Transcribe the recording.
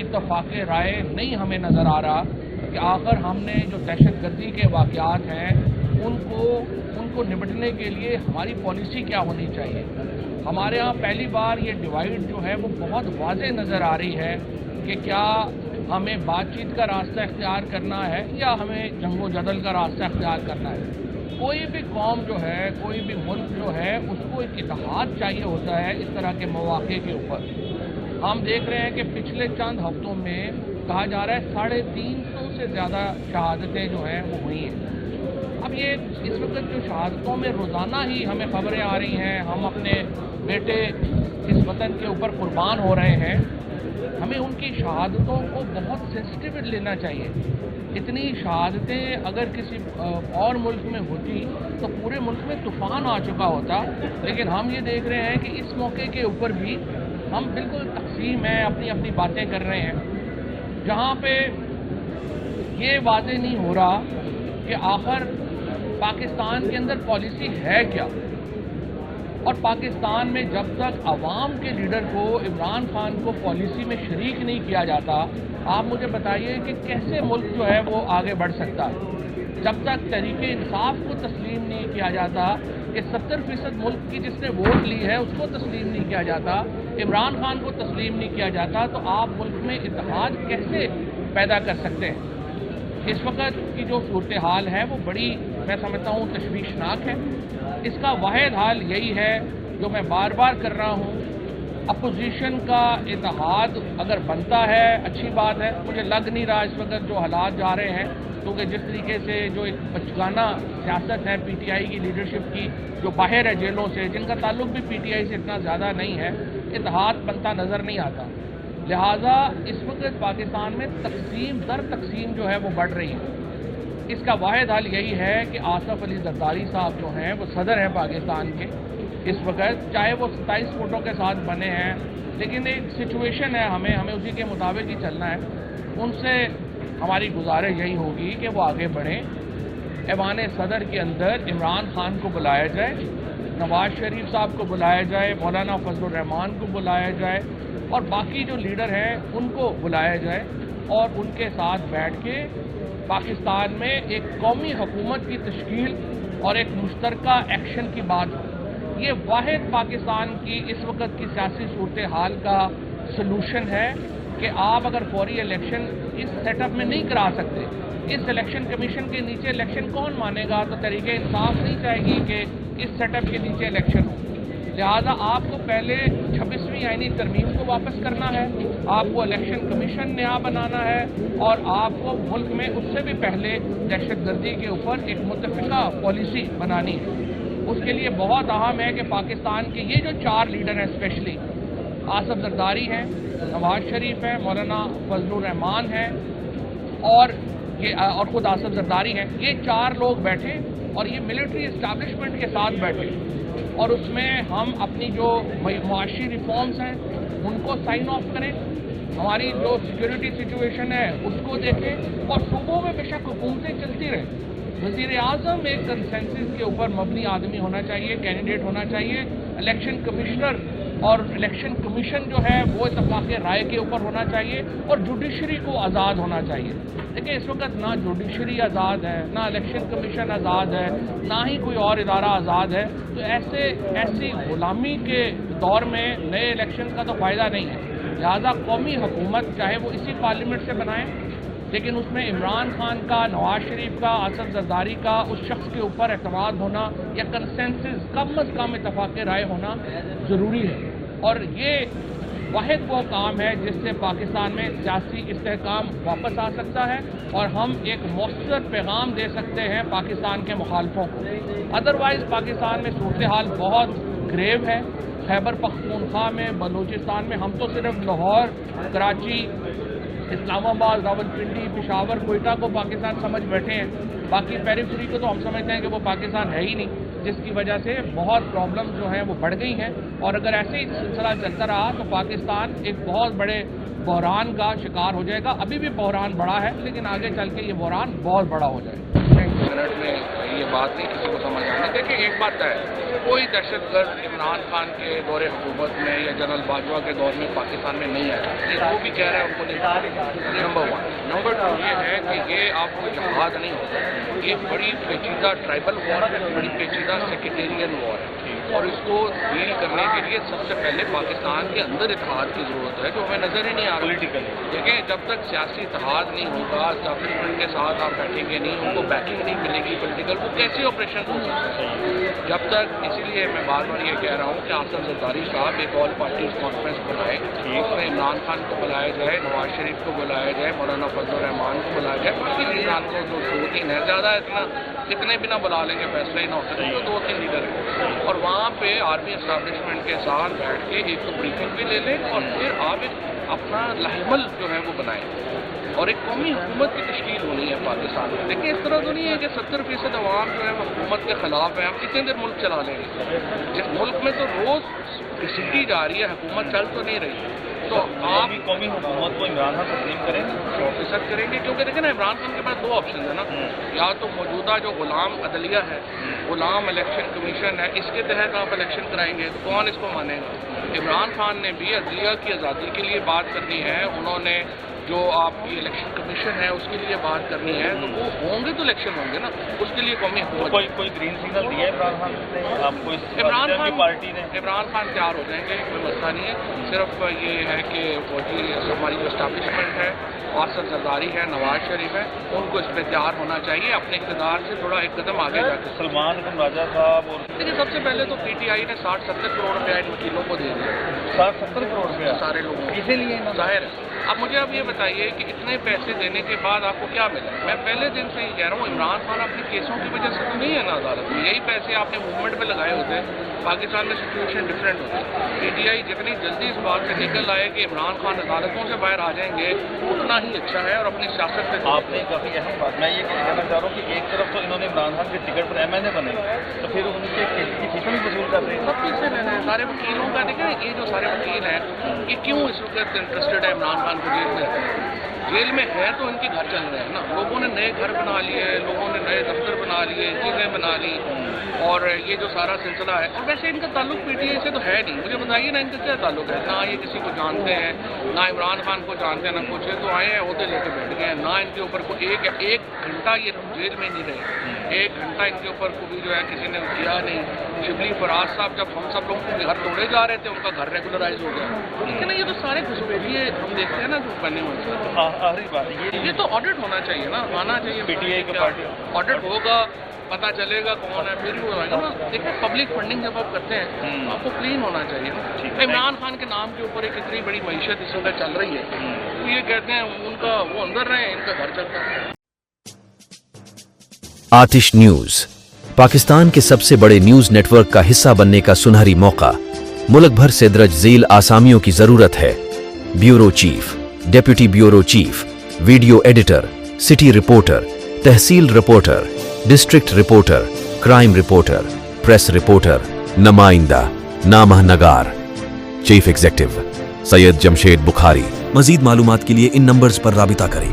इत्तफाक़ राय नहीं हमें नज़र आ रहा कि आखिर हमने जो दहशत गर्दी के वाक़यात हैं उनको निपटने के लिए हमारी पॉलिसी क्या होनी चाहिए। हमारे यहाँ पहली बार ये डिवाइड जो है वो बहुत वाज़ेह नज़र आ रही है कि क्या हमें बातचीत का रास्ता इख्तियार करना है या हमें जंगो जदल का रास्ता इख्तियार करना है। कोई भी कौम जो है, कोई भी मुल्क जो है, उसको एक इत्तेहाद चाहिए होता है इस तरह के मौक़े के ऊपर। हम देख रहे हैं कि पिछले चंद हफ्तों में कहा जा रहा है 350 से ज़्यादा शहादतें जो हैं वो हुई हैं। अब ये इस वक्त जो शहादतों में रोज़ाना ही हमें खबरें आ रही हैं, हम अपने बेटे इस वतन के ऊपर कुर्बान हो रहे हैं, हमें उनकी शहादतों को बहुत सेंसिटिव लेना चाहिए। इतनी शहादतें अगर किसी और मुल्क में होती तो पूरे मुल्क में तूफ़ान आ चुका होता, लेकिन हम ये देख रहे हैं कि इस मौके के ऊपर भी हम बिल्कुल तकसीम है, अपनी अपनी बातें कर रहे हैं, जहाँ पे ये वाज़ेह नहीं हो रहा कि आखिर पाकिस्तान के अंदर पॉलिसी है क्या। और पाकिस्तान में जब तक अवाम के लीडर को, इमरान खान को पॉलिसी में शरीक नहीं किया जाता, आप मुझे बताइए कि कैसे मुल्क जो है वो आगे बढ़ सकता है। जब तक तहरीक इंसाफ को तस्लीम नहीं किया जाता कि 70% मुल्क की जिसने वोट ली है उसको तस्लीम नहीं किया जाता, इमरान खान को तस्लीम नहीं किया जाता, तो आप मुल्क में इत्तेहाद कैसे पैदा कर सकते हैं। इस वक्त की जो सूरत हाल है वो बड़ी, मैं समझता हूँ, तशवीशनाक है। इसका वाहिद हाल यही है जो मैं बार बार कर रहा हूँ, अपोजिशन का इत्तेहाद अगर बनता है अच्छी बात है। मुझे लग नहीं रहा इस वक्त जो हालात जा रहे हैं, क्योंकि जिस तरीके से जो एक बचकाना सियासत है पीटीआई की लीडरशिप की, जो बाहर है जेलों से, जिनका ताल्लुक भी पीटीआई से इतना ज़्यादा नहीं है, इत्तेहाद बनता नज़र नहीं आता। लिहाजा इस वक्त पाकिस्तान में तकसीम दर तकसीम जो है वो बढ़ रही है। इसका वाहिद हल यही है कि आसफ अली जरदारी साहब जो हैं वो सदर हैं पाकिस्तान के इस वक्त, चाहे वो 27 वोटों के साथ बने हैं, लेकिन एक सिचुएशन है, हमें उसी के मुताबिक ही चलना है। उनसे हमारी गुजारिश यही होगी कि वो आगे बढ़ें। ऐवान सदर के अंदर इमरान खान को बुलाया जाए, नवाज शरीफ साहब को बुलाया जाए, मौलाना फजलुर रहमान को बुलाया जाए और बाकी जो लीडर हैं उनको बुलाया जाए और उनके साथ बैठ के पाकिस्तान में एक कौमी हुकूमत की तश्कील और एक मुश्तरका एक्शन की बात हो। ये वाहिद पाकिस्तान की इस वक्त की सियासी सूरत हाल का सलूशन है कि आप अगर फौरी इलेक्शन इस सेटअप में नहीं करा सकते, इस इलेक्शन कमीशन के नीचे इलेक्शन कौन मानेगा। तो तहरीक इंसाफ नहीं चाहेगी कि इस सेटअप के नीचे इलेक्शन हो। लिहाजा आपको पहले 26वीं आईनी तरमीम को वापस करना है, आपको इलेक्शन कमीशन नया बनाना है और आपको मुल्क में उससे भी पहले दहशत गर्दी के ऊपर एक मुत्तफ़िका पॉलिसी बनानी है। उसके लिए बहुत अहम है कि पाकिस्तान के ये जो 4 लीडर हैं, स्पेशली आसफ जरदारी हैं, नवाज शरीफ हैं, मौलाना फजलुर रहमान हैं और खुद आसफ जरदारी हैं, ये 4 लोग बैठे और ये मिलिट्री इस्टेब्लिशमेंट के साथ बैठे और उसमें हम अपनी जो मुआशी रिफॉर्म्स हैं उनको साइन ऑफ करें, हमारी जो सिक्योरिटी सिचुएशन है उसको देखें और सूबों में बेशक हुकूमतें चलती रहें। वज़ीर आज़म एक कंसेंसस के ऊपर मबनी आदमी होना चाहिए, कैंडिडेट होना चाहिए। इलेक्शन कमिश्नर और इलेक्शन कमीशन जो है वो इत्तफ़ाक़ राय के ऊपर होना चाहिए और जुडिशरी को आज़ाद होना चाहिए। देखिए इस वक्त ना जुडिशरी आज़ाद है, ना इलेक्शन कमीशन आज़ाद है, ना ही कोई और इदारा आज़ाद है। तो ऐसी गुलामी के दौर में नए इलेक्शन का तो फ़ायदा नहीं है। लिहाजा कौमी हुकूमत चाहे वो इसी पार्लियामेंट से बनाएं, लेकिन उसमें इमरान खान का, नवाज शरीफ का, आसफ जरदारी का उस शख्स के ऊपर एतमाद होना या कंसेंसस कम अज़ कम इत्तफ़ाक़ राय होना ज़रूरी है। और ये वाहिद वो काम है जिससे पाकिस्तान में सियासी इस्तेहकाम वापस आ सकता है और हम एक मौसर पैगाम दे सकते हैं पाकिस्तान के मुखालफों को। अदरवाइज़ पाकिस्तान में सूरत हाल बहुत ग्रेव है। खैबर पख्तूनख्वा में, बलूचिस्तान में, हम तो सिर्फ लाहौर, कराची, इस्लामाबाद, रावलपिंडी, पेशावर, कोयटा को पाकिस्तान समझ बैठे हैं। बाकी पेरिफेरी को तो हम समझते हैं कि वो पाकिस्तान है ही नहीं, जिसकी वजह से बहुत प्रॉब्लम जो हैं वो बढ़ गई हैं। और अगर ऐसे ही सिलसिला चलता रहा तो पाकिस्तान एक बहुत बड़े बहरान का शिकार हो जाएगा। अभी भी बहरान बड़ा है, लेकिन आगे चल के ये बहरान बहुत बड़ा हो जाएगा। منٹ میں یہ بات نہیں کسی کو سمجھ آنے. دیکھیں ایک بات ہے, کوئی دہشت گرد عمران خان کے دور حکومت میں یا جنرل باجوہ کے دور میں پاکستان میں نہیں آیا. وہ بھی کہہ رہے ہیں ان کو نہیں. نمبر 1. نمبر 2 یہ ہے کہ یہ آپ کو جہاد نہیں ہوتا, یہ بڑی پیچیدہ ٹرائبل وار ہے, بڑی پیچیدہ سیکٹیرین وار ہے, اور اس کو ڈیل کرنے کے لیے سب سے پہلے پاکستان کے اندر اتحاد کی ضرورت ہے, جو ہمیں نظر ہی نہیں آ رہی. دیکھیں جب تک سیاسی اتحاد نہیں ہوگا, اسٹیبلشمنٹ کے ساتھ آپ بیٹھیں گے نہیں, ان کو بیکنگ نہیں ملے گی پولیٹیکل, وہ کیسے آپریشن ہو سکتا ہے جب تک. اسی لیے میں بار بار یہ کہہ رہا ہوں کہ آصف زرداری صاحب ایک آل پارٹیز کانفرنس بنائے, اس میں عمران خان کو بلایا جائے, نواز شریف کو بلایا جائے, مولانا فضل الرحمان کو بلایا جائے, باقی لیڈران کو جو 2-3 ہے, زیادہ اتنے بھی نہ بلا لیں گے, فیصلہ ہی نہ ہو سکے, تو 2-3 لیڈر ہیں, اور وہاں پہ آرمی اسٹیبلشمنٹ کے ساتھ بیٹھ کے ایک تو بریفنگ بھی لے لیں, اور پھر آپ ایک اپنا لحمل جو ہے وہ بنائیں, اور ایک قومی حکومت کی تشکیل ہونی ہے پاکستان میں. دیکھیں اس طرح تو نہیں ہے کہ 70% عوام جو ہے وہ حکومت کے خلاف ہے. ہم کتنے دیر ملک چلا لیں گے؟ جس ملک میں تو روز گھسیٹی جا رہی ہے حکومت, چل تو نہیں رہی. تو آپ قومی حکومت کو عمران خان تسلیم کریں گے؟ 100% کریں گے, کیونکہ دیکھیں نا عمران خان کے پاس 2 آپشن ہیں نا, یا تو موجودہ جو غلام عدلیہ ہے, غلام الیکشن کمیشن ہے, اس کے تحت آپ الیکشن کرائیں گے تو کون اس کو مانے گا؟ عمران خان نے بھی عدلیہ کی آزادی کے لیے بات کرنی ہے, انہوں نے جو آپ کی الیکشن کمیشن ہے اس کے لیے بات کرنی ہے, تو وہ ہوں گے تو الیکشن ہوں گے نا, اس کے لیے قومی حکومت. کوئی گرین سگنل دیا ہے عمران خان نے آپ کو؟ عمران خان پارٹی نے عمران خان تیار ہو جائیں گے, کوئی مسئلہ نہیں ہے. صرف یہ ہے کہ ہماری جو اسٹیبلشمنٹ ہے, آصف زرداری ہے, نواز شریف ہے, ان کو اس پہ تیار ہونا چاہیے, اپنے اقتدار سے تھوڑا ایک قدم آگے جا کے. سلمان حکم راجہ صاحب اور لیکن سب سے پہلے تو پی ٹی آئی نے 60-70 کروڑ روپیہ ان وکیلوں کو دے دیا, 60-70 کروڑ روپیہ سارے لوگوں کو. اسی لیے ظاہر ہے. اب مجھے اب یہ بتائیے کہ اتنے پیسے دینے کے بعد آپ کو کیا ملا؟ میں پہلے دن سے ہی کہہ رہا ہوں, عمران خان اپنی کیسوں کی وجہ سے تو نہیں ہے نا عدالت میں, یہی پیسے آپ نے موومنٹ پہ لگائے ہوتے, پاکستان میں سچویشن ڈفرینٹ ہوتی. پی ٹی آئی جتنی جلدی اس بات سے نکل آئے کہ عمران خان عدالتوں سے باہر آ جائیں گے, اتنا ہی اچھا ہے, اور اپنی سیاست پہ. آپ نے کافی اہم بات, میں یہ کہنا چاہ رہا ہوں کہ ایک طرف تو انہوں نے عمران خان کے ٹکٹ پر MNA بنے, تو پھر ان کے کیس کی فیسیں بھی وصول کر رہے ہیں. سب پیسے لینے ہیں سارے وکیلوں کا. دیکھیں یہ جو سارے وکیل ہیں یہ کیوں اس وقت انٹرسٹڈ ہے عمران خان کو جیل میں رکھنے؟ جیل میں ہے تو ان کے گھر چل رہے ہیں نا, لوگوں نے نئے گھر بنا لیے, لوگوں نے نئے دفتر بنا لیے, چیزیں بنا لی, اور یہ جو سارا سلسلہ ہے. اور ویسے ان کا تعلق پی ٹی آئی سے تو ہے نہیں, مجھے بتائیے نا ان کا کیا تعلق ہے؟ نہ یہ کسی کو جانتے ہیں, نہ عمران خان کو جانتے ہیں, نہ کچھ. تو آئے ہیں عہدے لے کے بیٹھ گئے ہیں, نہ ان کے اوپر کوئی ایک گھنٹہ یہ جیل میں نہیں رہے, 1 گھنٹہ ان کے اوپر کوئی جو ہے کسی نے کیا نہیں. شبلی فراز صاحب جب ہم سب لوگوں کے گھر توڑے جا رہے تھے, ان کا گھر ریگولرائز ہو گیا. ٹھیک ہے نا, یہ تو سارے گھسپیٹیے ہم دیکھتے ہیں نا جو بنے ہوئے. آخری بات یہ تو آڈٹ ہونا چاہیے نا, آنا چاہیے. پی ٹی آئی کا پارٹی آڈٹ ہوگا, پتہ چلے گا کون ہے, پھر بھی ہوگا نا. دیکھیں پبلک فنڈنگ جب آپ کرتے ہیں آپ کو کلین ہونا چاہیے نا. عمران خان کے نام کے اوپر ایک اتنی بڑی معیشت اس وقت چل رہی ہے, تو یہ کہتے ہیں ان کا وہ اندر رہے, ان کا گھر چلتا ہے. آتش نیوز پاکستان کے سب سے بڑے نیوز نیٹ ورک کا حصہ بننے کا سنہری موقع. ملک بھر سے درج ذیل آسامیوں کی ضرورت ہے. Bureau chief, deputy bureau chief, video editor, city reporter, تحصیل reporter, district reporter, crime reporter, press reporter, نمائندہ, نامہ نگار. Chief executive Syed Jamshed Bukhari. مزید معلومات کے لیے ان نمبرز پر رابطہ کریں.